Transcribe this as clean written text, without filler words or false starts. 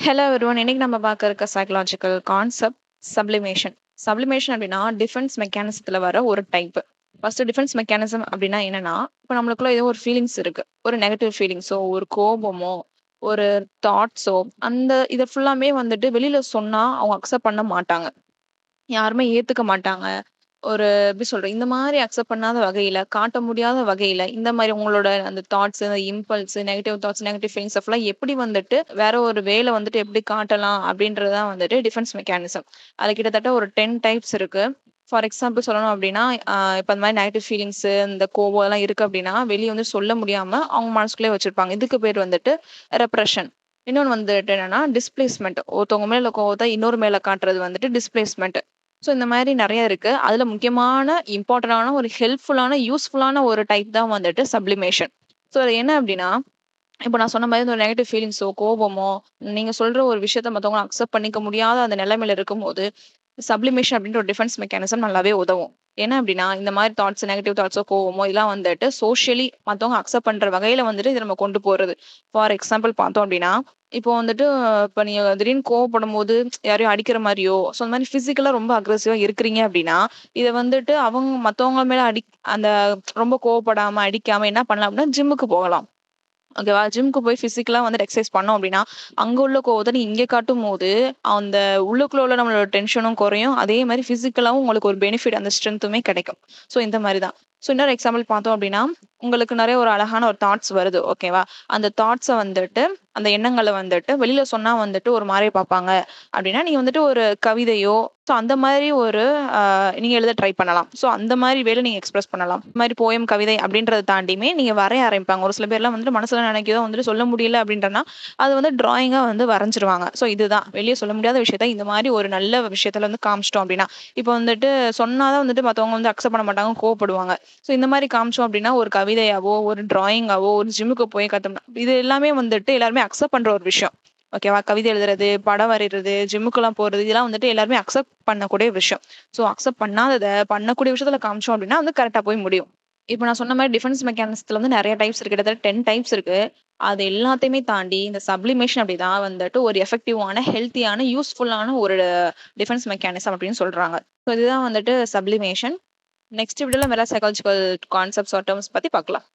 Hello everyone. இன்னைக்கு நம்ம பார்க்க இருக்க சைக்காலஜிக்கல் கான்செப்ட் சப்ளிமேஷன். சப்ளிமேஷன் அப்படின்னா டிஃபென்ஸ் மெக்கானிசத்துல வர ஒரு டைப். ஃபர்ஸ்ட் டிஃபென்ஸ் மெக்கானிசம் அப்படின்னா என்னன்னா, இப்போ நம்மளுக்குள்ள ஏதோ ஒரு ஃபீலிங்ஸ் இருக்கு. ஒரு நெகட்டிவ் ஃபீலிங்ஸோ, ஒரு கோபமோ, ஒரு தாட்ஸோ, அந்த இத ஃபுல்லாமே வந்துட்டு வெளியில சொன்னா அவங்க அக்செப்ட் பண்ண மாட்டாங்க. யாருமே ஏத்துக்க மாட்டாங்க. ஒரு எப்படி சொல்றது? இந்த மாரி அக்செப்ட் பண்ணாத வகையில, காட்ட முடியாத வகையில, இந்த மாரி உங்களோட அந்த thoughts, impulse, negative thoughts, negative feelings எல்லாம் எப்படி வந்துட்டு வேற ஒரு வேல வந்துட்டு எப்படி காட்டலாம் அப்படின்றது தான் வந்துட்டு டிஃபென்ஸ் மெக்கானிசம். அதுல கிட்டத்தட்ட ஒரு 10 டைப்ஸ் இருக்கு. ஃபார் எக்ஸாம்பிள் சொல்லணும் அப்படின்னா, இப்ப அந்த மாரி நெகட்டிவ் ஃபீலிங்ஸ், இந்த கோவம் எல்லாம் இருக்கு அப்படின்னா, வெளிய வந்து சொல்ல முடியாம அவங்க மனசுக்குள்ளயே வச்சிருப்பாங்க. இதுக்கு பேர் வந்துட்டு ரெப்ரஷன். இன்னொன்னு வந்துட்டு என்னன்னா, டிஸ்பிளேஸ்மென்ட். ஒருத்தவங்க மேல கோவத்த இன்னொரு மேல காட்டுறது வந்துட்டு டிஸ்பிளேஸ்மென்ட். ஸோ இந்த மாரி நெறைய இருக்கு. அதுல முக்கியமான, இம்பார்ட்டன்டான ஒரு ஹெல்ப்ஃபுல்லான, யூஸ்ஃபுல்லான ஒரு டைப் தான் வந்துட்டு சப்ளிமேஷன். ஸோ அது என்ன அப்டின்னா, இப்ப நான் சொன்ன மாரி இந்த நெகட்டிவ் ஃபீலிங்ஸோ, கோவமோ, நீங்க சொல்ற ஒரு விஷயத்த மத்தவங்க அக்செப்ட் பண்ணிக்க முடியாத அந்த நிலைமையில இருக்கும்போது, சப்ளிமேஷன் அப்டின்ற ஒரு டிஃபென்ஸ் மெக்கானிசம் நல்லாவே உதவும். என்ன அப்டின்னா, இந்த மாரி தாட்ஸ், நெகட்டிவ் தாட்ஸோ, கோவமோ இதெல்லாம் வந்துட்டு சோஷியலி மத்தவங்க அக்செப்ட் பண்ற வகையில வந்துட்டு இத நம்ம கொண்டு போறது. ஃபார் எக்ஸாம்பிள் பார்த்தோம் அப்டின்னா, இப்போ வந்துட்டு இப்ப நீங்க திடீர்னு கோவப்படும்போது யாரையும் அடிக்கிற மாரியோ, ஸோ அந்த மாரி பிசிக்கலா ரொம்ப அக்ரெசிவா இருக்கிறீங்க அப்டின்னா, இத வந்துட்டு மத்தவங்க மேல அந்த ரொம்ப கோவப்படாம, அடிக்காம என்ன பண்ணலாம் அப்டின்னா, ஜிம்முக்கு போகலாம். ஓகேவா? ஜிம்க்கு போய் பிசிக்கலா வந்துட்டு எக்சர்சைஸ் பண்ணோம் அப்டின்னா, அங்க உள்ள கோவத்த நீ இங்க காட்டும்போது, அந்த உள்ளுக்குள்ள உள்ள நம்மளோட டென்ஷனும் குறையும். அதே மாரி பிசிக்கலாவும் உங்களுக்கு ஒரு பெனிஃபிட் அந்த ஸ்ட்ரென்த்துமே கிடைக்கும். ஸோ இந்த மாரி தான். ஸோ இன்னொரு எக்ஸாம்பிள் பார்த்தோம் அப்டின்னா, உங்களுக்கு நெறைய ஒரு அழகான ஒரு தாட்ஸ் வருது. ஓகேவா? அந்த தாட்ஸ வந்துட்டு, அந்த எண்ணங்கள வந்துட்டு வெளில சொன்னா வந்துட்டு ஒரு மாரி பார்ப்பாங்க. அப்டின்னா, நீங்க வந்துட்டு ஒரு கவிதையோ, ஸோ அந்த மாரி ஒரு நீங்க எழுத ட்ரை பண்ணலாம். ஸோ அந்த மாரி வேல நீங்க எக்ஸ்பிரஸ் பண்ணலாம். இந்த மாரி போயம், கவிதை அப்படின்றத தாண்டியுமே நீங்க வரைய ஆரம்பிப்பாங்க. ஒரு சில பேர்லாம் வந்துட்டு மனசுல நினைக்கிறதோ வந்துட்டு சொல்ல முடியல அப்படின்றனா, அது வந்து டிராயிங்கா வந்து வரைஞ்சிருவாங்க. ஸோ இதுதான் வெளிய சொல்ல முடியாத விஷயத்த இந்த மாரி ஒரு நல்ல விஷயத்துல வந்து காமிச்சிட்டோம் அப்படின்னா, இப்போ வந்துட்டு சொன்னா தான் வந்துட்டு மத்தவங்க வந்து அக்செப்ட் பண்ண மாட்டாங்க, கோவப்படுவாங்க. ஸோ இந்த மாரி காமிச்சோம் அப்படின்னா, ஒரு கவிதையாவோ, ஒரு டிராயிங்காவோ, ஒரு ஜிம்முக்கு போய் கத்தோம்னா, இது எல்லாமே வந்துட்டு எல்லாருமே அக்செப்ட் பண்ற ஒரு விஷயம். ஓகேவா? கவிதை எழுதுறது, படம் வரைறது, ஜிம்முக்குலாம் போறது, இதெல்லாம் வந்துட்டு எல்லாருமே அக்செப்ட் பண்ணக்கூடிய விஷயம். ஸோ அக்செப்ட் பண்ணாதத பண்ணக்கூடிய விஷயத்துல காமிச்சோம் அப்படின்னா வந்து கரெக்ட்டா போய் முடியும். இப்ப நான் சொன்ன மாரி டிஃபென்ஸ் மெக்கானிசத்துல வந்து நெறைய டைப்ஸ் இருக்கு. கிட்டத்தட்ட 10 டைப்ஸ் இருக்கு. அது எல்லாத்தையுமே தாண்டி இந்த சப்ளிமேஷன் அப்படிதான் வந்துட்டு ஒரு எஃபெக்டிவான, ஹெல்த்தியான, யூஸ்ஃபுல்லான ஒரு டிஃபென்ஸ் மெக்கானிசம் அப்படின்னு சொல்றாங்க. ஸோ இதுதான் வந்துட்டு சப்ளிமேஷன். நெக்ஸ்ட் வீடியோல வேற சைக்காலஜிக்கல் கான்செப்ட்ஸ் ஆர் டெர்ம்ஸ் பத்தி பார்க்கலாம்.